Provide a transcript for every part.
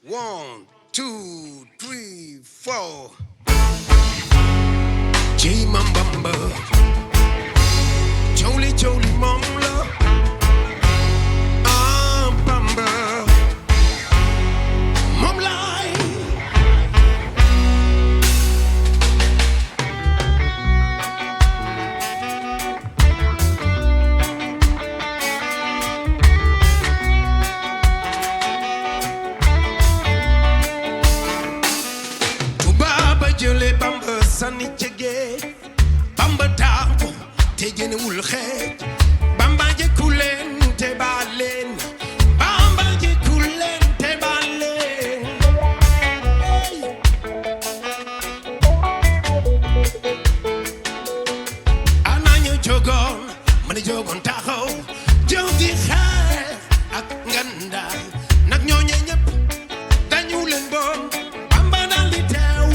1, 2, 3, 4. G Mamba, Jolie Jolie Mamba, Bamba, Mom Lie. Jële Bamba sànni ca géej Bamba taamu te jënewul xeej Bamba jëkku leen te baal leen Bamba jëkku leen te baal leen ana ñu jógoon ma ne jógoon taxaw jëw di xeex ak ngandaay nag ñooñe ñëpp dañu leen boom Bamba dal di teew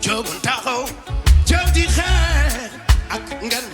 jógoon taxaw jëf di xeex ak ngan